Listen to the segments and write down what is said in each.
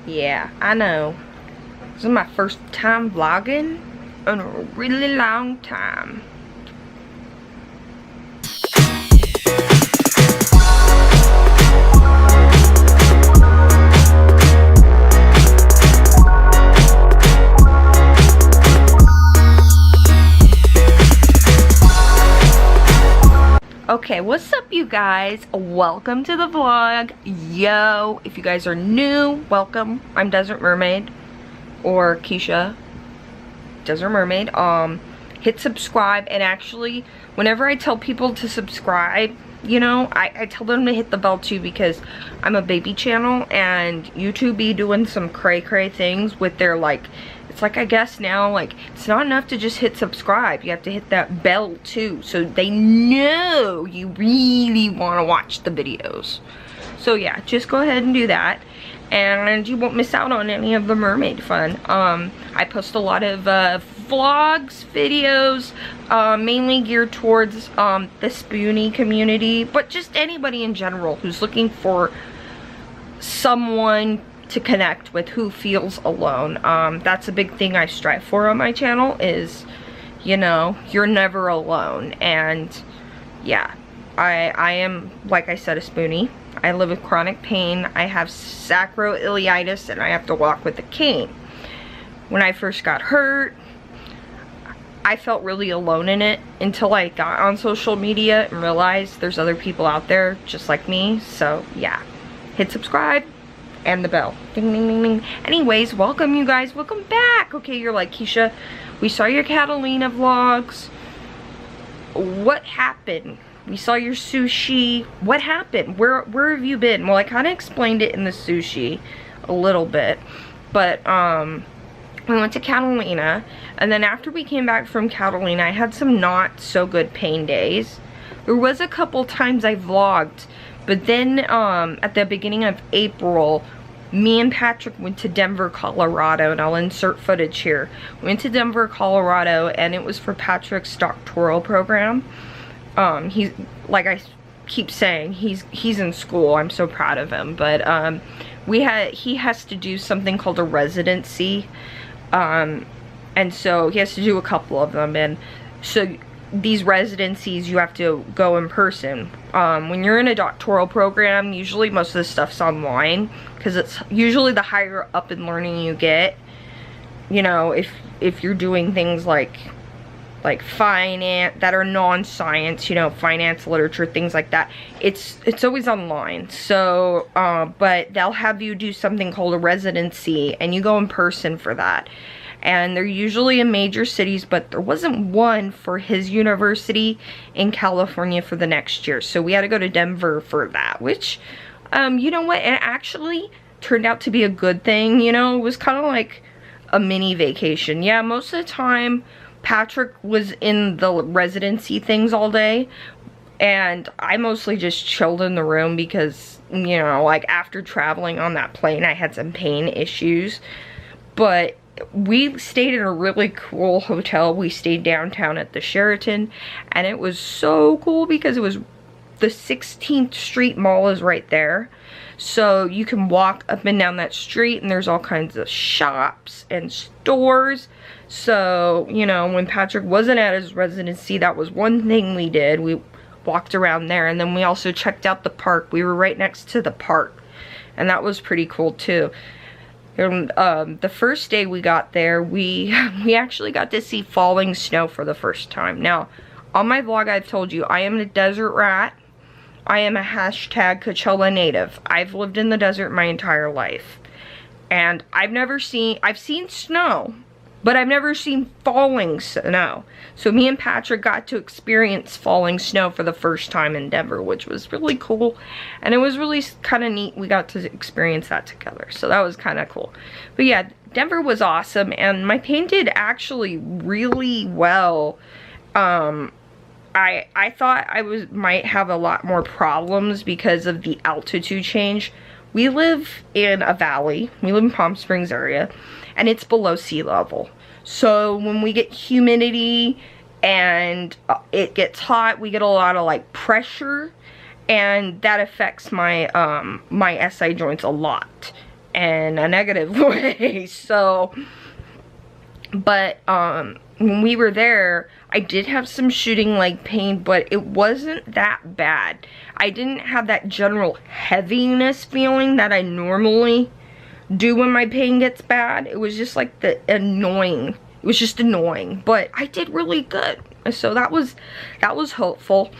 Yeah, I know. This is my first time vlogging in a really long time. Okay, what's up you guys? Welcome to the vlog. Yo, if you guys are new, welcome. I'm Desert Mermaid, or Keisha, Desert Mermaid. Hit subscribe, and actually, whenever I tell people to subscribe, you know, I tell them to hit the bell too, because I'm a baby channel, and YouTube be doing some cray-cray things with their, like, it's like, I guess now, like, it's not enough to just hit subscribe. You have to hit that bell too, so they know you really want to watch the videos. So yeah, just go ahead and do that, and you won't miss out on any of the mermaid fun. I post a lot of vlogs, videos, mainly geared towards the Spoonie community, but just anybody in general who's looking for someone to connect with who feels alone. That's a big thing I strive for on my channel is, you know, you're never alone. And yeah, I am, like I said, a Spoonie. I live with chronic pain. I have sacroiliitis, and I have to walk with a cane. When I first got hurt, I felt really alone in it until I got on social media and realized there's other people out there just like me. So yeah, hit subscribe and the bell. Ding, ding, ding, ding. Anyways, welcome you guys. Welcome back. Okay, you're like, Keisha, we saw your Catalina vlogs. What happened? We saw your sushi. What happened? Where have you been? Well, I kind of explained it in the sushi a little bit, but we went to Catalina, and then after we came back from Catalina, I had some not so good pain days. There was a couple times I vlogged, but then at the beginning of April, me and Patrick went to Denver, Colorado, and I'll insert footage here. We went to Denver, Colorado, and it was for Patrick's doctoral program. He's, like I keep saying, he's in school. I'm so proud of him. But he has to do something called a residency, and so he has to do a couple of them. And so these residencies, you have to go in person. When you're in a doctoral program, usually most of the stuff's online, because it's usually the higher up in learning you get. You know, if you're doing things like finance that are non-science, you know, finance, literature, things like that, it's always online. So but they'll have you do something called a residency, and you go in person for that. And they're usually in major cities, but there wasn't one for his university in California for the next year. So we had to go to Denver for that, which, you know what, it actually turned out to be a good thing. You know, it was kind of like a mini vacation. Yeah, most of the time, Patrick was in the residency things all day, and I mostly just chilled in the room because, you know, like after traveling on that plane, I had some pain issues. But we stayed in a really cool hotel. We stayed downtown at the Sheraton, and it was so cool because it was the 16th Street Mall is right there. So you can walk up and down that street, and there's all kinds of shops and stores. So, you know, when Patrick wasn't at his residency, that was one thing we did. We walked around there, and then we also checked out the park. We were right next to the park, and that was pretty cool too. And the first day we got there, we actually got to see falling snow for the first time. Now, on my vlog, I've told you, I am a desert rat. I am a hashtag Coachella native. I've lived in the desert my entire life. And I've seen snow, but I've never seen falling snow. So me and Patrick got to experience falling snow for the first time in Denver, which was really cool. And it was really kind of neat. We got to experience that together. So that was kind of cool. But yeah, Denver was awesome, and my pain did actually really well. I thought I might have a lot more problems because of the altitude change. We live in a valley. We live in Palm Springs area, and it's below sea level. So when we get humidity and it gets hot, we get a lot of like pressure, and that affects my my SI joints a lot. in a negative way. So, but when we were there, I did have some shooting leg pain, but it wasn't that bad. I didn't have that general heaviness feeling that I normally do when my pain gets bad. It was just like the annoying. It was just annoying, but I did really good. So that was hopeful.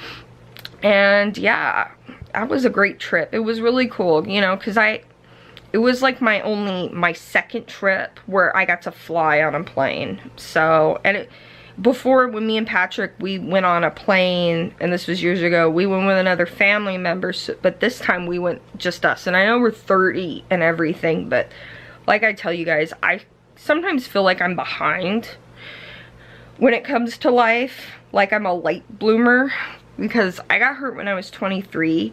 And yeah, that was a great trip. It was really cool, you know, because it was like my second trip where I got to fly on a plane. So, and before, when me and Patrick, we went on a plane, and this was years ago, we went with another family member, but this time we went just us. And I know we're 30 and everything, but like I tell you guys, I sometimes feel like I'm behind when it comes to life. Like I'm a late bloomer, because I got hurt when I was 23.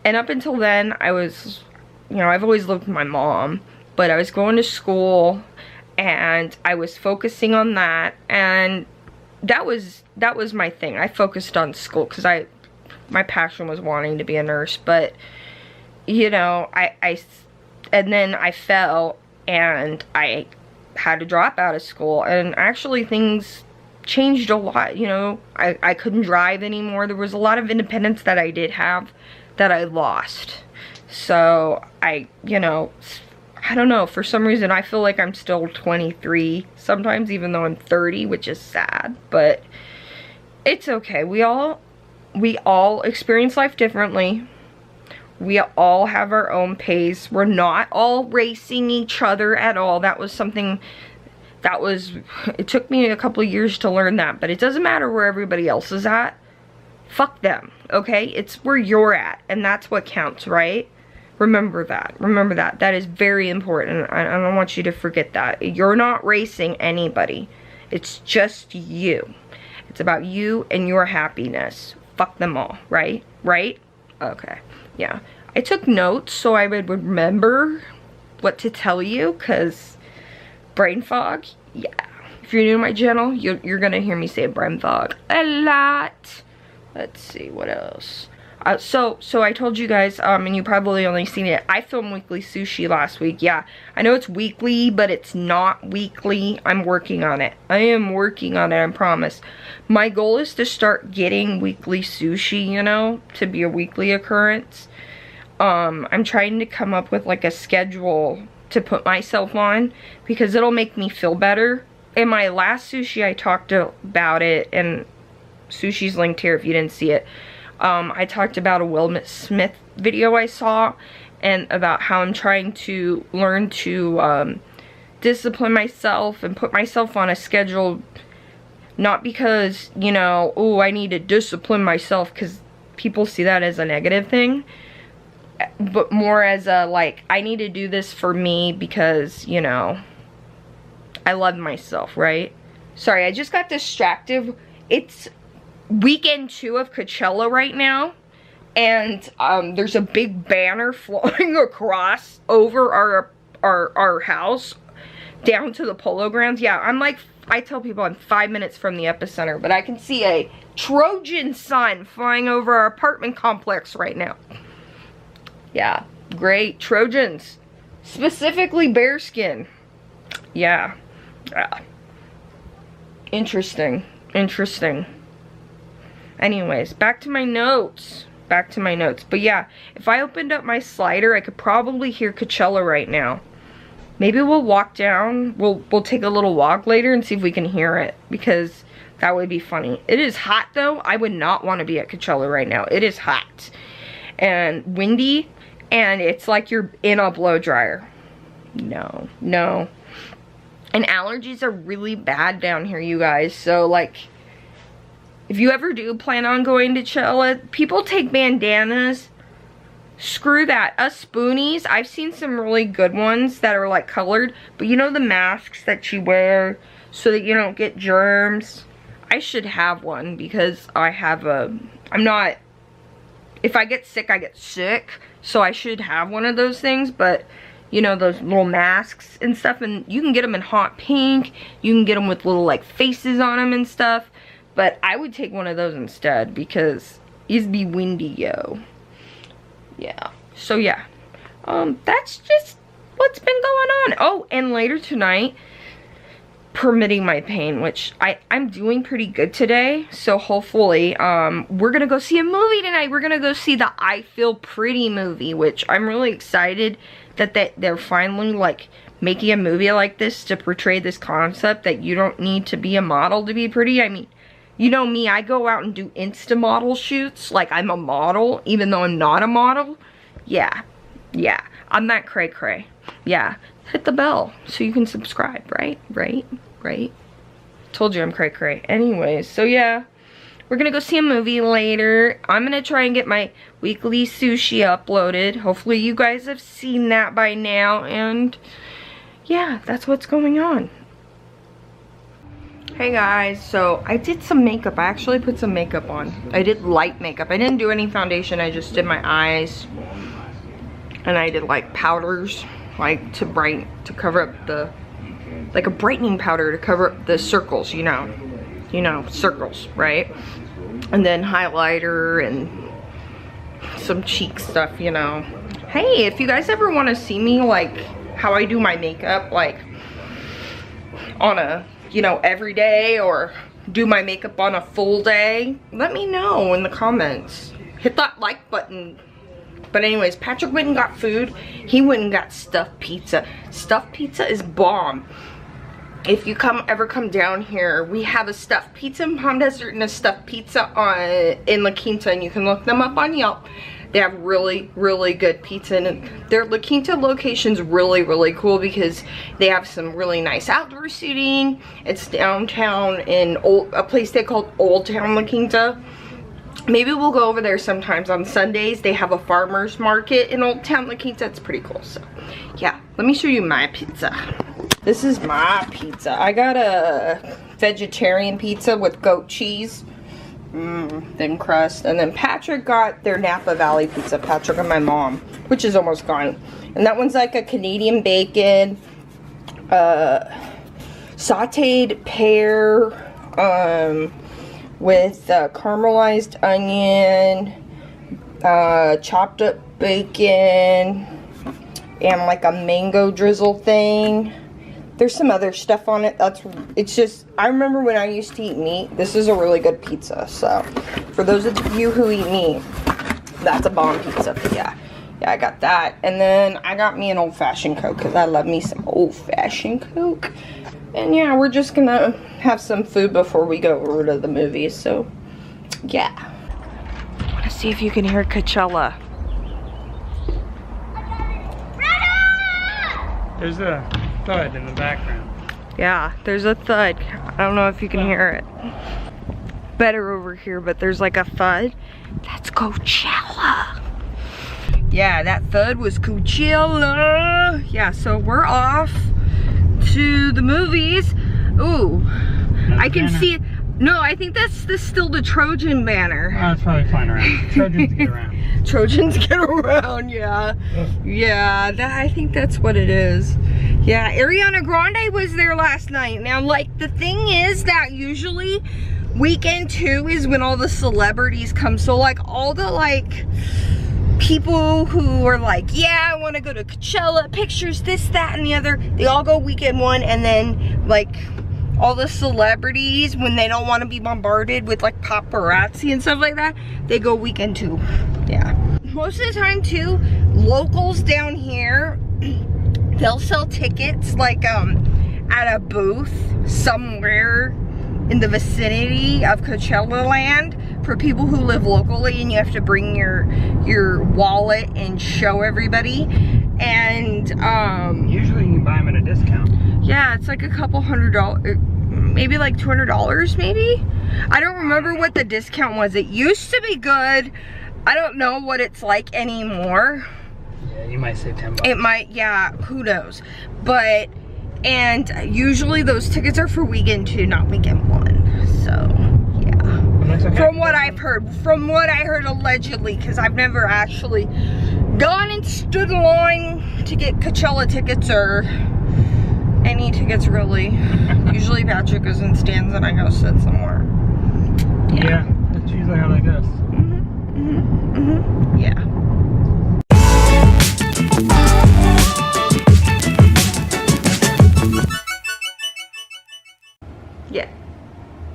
And up until then, I was, you know, I've always lived with my mom, but I was going to school and I was focusing on that, and that was my thing. I focused on school because my passion was wanting to be a nurse, but you know, and then I fell and I had to drop out of school, and actually things changed a lot. You know, I couldn't drive anymore. There was a lot of independence that I did have that I lost. So you know, I don't know, for some reason I feel like I'm still 23 sometimes, even though I'm 30, which is sad, but it's okay. We all experience life differently. We all have our own pace. We're not all racing each other at all. That was something that it took me a couple of years to learn that, but it doesn't matter where everybody else is at. Fuck them, okay? It's where you're at, and that's what counts, right? Remember that. Remember that. That is very important. I don't want you to forget that. You're not racing anybody. It's just you. It's about you and your happiness. Fuck them all, right? Right? Okay. Yeah. I took notes so I would remember what to tell you, because brain fog, yeah. If you're new to my channel, you're gonna hear me say brain fog a lot. Let's see, what else? So I told you guys, and you probably only seen it, I filmed weekly sushi last week. Yeah, I know it's weekly, but it's not weekly. I'm working on it. I am working on it, I promise. My goal is to start getting weekly sushi, you know, to be a weekly occurrence. I'm trying to come up with like a schedule to put myself on, because it'll make me feel better. In my last sushi, I talked about it, and sushi's linked here if you didn't see it. I talked about a Will Smith video I saw, and about how I'm trying to learn to discipline myself and put myself on a schedule, not because, you know, oh, I need to discipline myself, because people see that as a negative thing, but more as a, like, I need to do this for me because, you know, I love myself, right? Sorry, I just got distracted. It's weekend 2 of Coachella right now, and there's a big banner flying across over our house down to the polo grounds. Yeah, I'm like, I tell people I'm 5 minutes from the epicenter, but I can see a Trojan sun flying over our apartment complex right now. Yeah, great. Trojans, specifically bearskin. Yeah. Interesting. Anyways, back to my notes. But yeah, if I opened up my slider, I could probably hear Coachella right now. Maybe we'll walk down. We'll take a little walk later and see if we can hear it, because that would be funny. It is hot though. I would not want to be at Coachella right now. It is hot and windy, and it's like you're in a blow dryer. No. And allergies are really bad down here, you guys. So like, if you ever do plan on going to Coachella, people take bandanas. Screw that. Us Spoonies, I've seen some really good ones that are like colored, but you know the masks that you wear so that you don't get germs? I should have one, because I have if I get sick, I get sick, so I should have one of those things. But you know, those little masks and stuff, and you can get them in hot pink, you can get them with little like faces on them and stuff. But I would take one of those instead, because it's be windy, yo. Yeah. So yeah. That's just what's been going on? Oh, and later tonight, permitting my pain, which I'm doing pretty good today, so hopefully we're gonna go see a movie tonight. We're gonna go see the I Feel Pretty movie, which I'm really excited that they're finally like making a movie like this to portray this concept that you don't need to be a model to be pretty. I mean, you know me, I go out and do Insta model shoots like I'm a model even though I'm not a model. Yeah, I'm that cray cray. Yeah, hit the bell so you can subscribe, right? Told you I'm cray cray. Anyways, so yeah, we're gonna go see a movie later. I'm gonna try and get my weekly sushi uploaded. Hopefully you guys have seen that by now, and yeah, that's what's going on. Hey guys, so I did some makeup. I actually put some makeup on. I did light makeup. I didn't do any foundation. I just did my eyes, and I did like powders, like to cover up the, like a brightening powder to cover up the circles, you know, circles, right? And then highlighter and some cheek stuff, you know. Hey, if you guys ever want to see me like how I do my makeup, like on a, you know, every day, or do my makeup on a full day, let me know in the comments. Hit that like button. But anyways, Patrick went and got food. He went and got stuffed pizza. Stuffed pizza is bomb. If you ever come down here, we have a stuffed pizza in Palm Desert and a stuffed pizza in La Quinta, and you can look them up on Yelp. They have really, really good pizza, and their La Quinta location's really, really cool because they have some really nice outdoor seating. It's downtown in a place they call Old Town La Quinta. Maybe we'll go over there sometimes on Sundays. They have a farmer's market in Old Town La Quinta. It's pretty cool. So yeah, let me show you my pizza. This is my pizza. I got a vegetarian pizza with goat cheese, thin crust, and then Patrick got their Napa Valley pizza, Patrick and my mom, which is almost gone. And that one's like a Canadian bacon, sauteed pear, with caramelized onion, chopped up bacon, and like a mango drizzle thing. There's some other stuff on it. It's just, I remember when I used to eat meat, this is a really good pizza. So for those of you who eat meat, that's a bomb pizza. But yeah, I got that. And then I got me an old-fashioned Coke because I love me some old-fashioned Coke. And yeah, we're just gonna have some food before we go over to the movies. So yeah, I want to see if you can hear Coachella. There's a thud in the background. Yeah, there's a thud. I don't know if you can hear it. Better over here, but there's like a thud. That's Coachella. Yeah, that thud was Coachella. Yeah, so we're off to the movies. Ooh, I can see it. No, I think that's still the Trojan banner. Oh, it's probably flying around. Trojans get around. Trojans get around, yeah. Yeah, I think that's what it is. Yeah, Ariana Grande was there last night. Now, like, the thing is that usually weekend 2 is when all the celebrities come. So, like, all the, like, people who are like, yeah, I want to go to Coachella, pictures, this, that, and the other. They all go weekend 1, and then, like, all the celebrities, when they don't want to be bombarded with like paparazzi and stuff like that, they go weekend 2. Yeah. Most of the time too, locals down here, they'll sell tickets like at a booth somewhere in the vicinity of Coachella land for people who live locally, and you have to bring your wallet and show everybody. And usually you can buy them at a discount. Yeah, it's like a couple $100, maybe like $200 maybe? I don't remember what the discount was. It used to be good. I don't know what it's like anymore. Yeah, you might save $10. It might, yeah, who knows. But, and usually those tickets are for weekend 2, not weekend 1. So, yeah. Okay. From what I've heard, allegedly, because I've never actually gone and stood in line to get Coachella tickets or any tickets really. Usually Patrick goes and stands and I go sit somewhere. Yeah, that's usually how that goes. Yeah.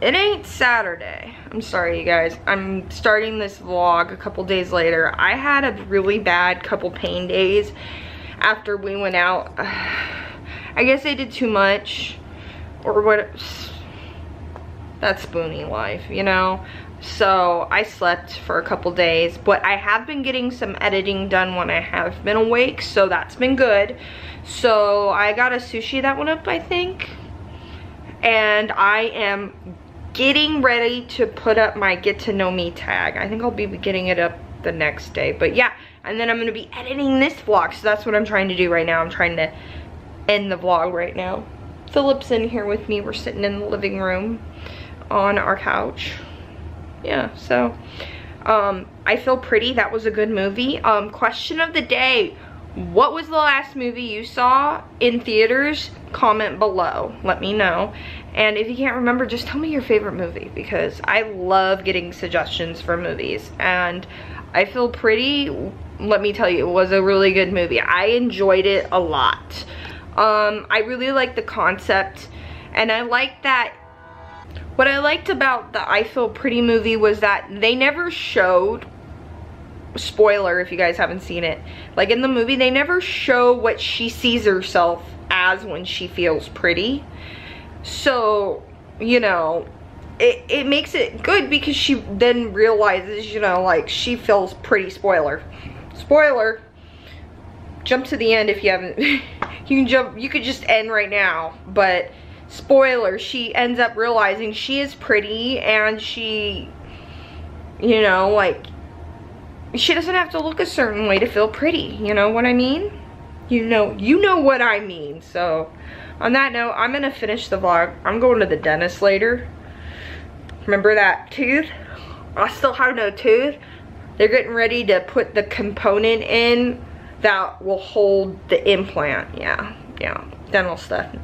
it ain't Saturday. I'm sorry, you guys. I'm starting this vlog a couple days later. I had a really bad couple pain days after we went out. I guess I did too much, or what. That's Spoonie life, you know? So I slept for a couple days, but I have been getting some editing done when I have been awake, so that's been good. So I got a sushi that went up, I think, and I am getting ready to put up my get to know me tag. I think I'll be getting it up the next day, but yeah. And then I'm gonna be editing this vlog, so that's what I'm trying to do right now. I'm trying to end the vlog right now. Philip's in here with me. We're sitting in the living room on our couch. Yeah, so I Feel Pretty, that was a good movie. Question of the day: what was the last movie you saw in theaters? Comment below, let me know. And if you can't remember, just tell me your favorite movie, because I love getting suggestions for movies. And I Feel Pretty, let me tell you, it was a really good movie. I enjoyed it a lot. I really like the concept, and I like that. What I liked about the I Feel Pretty movie was that they never showed, spoiler if you guys haven't seen it, like in the movie they never show what she sees herself as when she feels pretty. So, you know, it makes it good, because she then realizes, you know, like, she feels pretty. Spoiler, jump to the end if you haven't. You could just end right now, but spoiler, she ends up realizing she is pretty, and she, you know, like, she doesn't have to look a certain way to feel pretty. You know what I mean? You know what I mean. So on that note, I'm gonna finish the vlog. I'm going to the dentist later. Remember that tooth? I still have no tooth. They're getting ready to put the component in that will hold the implant. Yeah, dental stuff.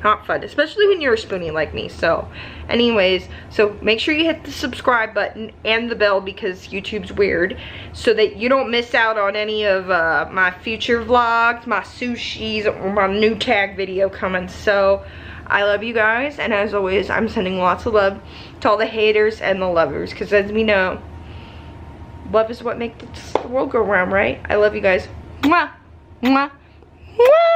Not fun, especially when you're a Spoonie like me. So anyways, so make sure you hit the subscribe button and the bell, because YouTube's weird, so that you don't miss out on any of my future vlogs, my sushis, or my new tag video coming. So I love you guys, and as always, I'm sending lots of love to all the haters and the lovers, because as we know, love is what makes the world go round, right? I love you guys. Mwah, mwah, mwah.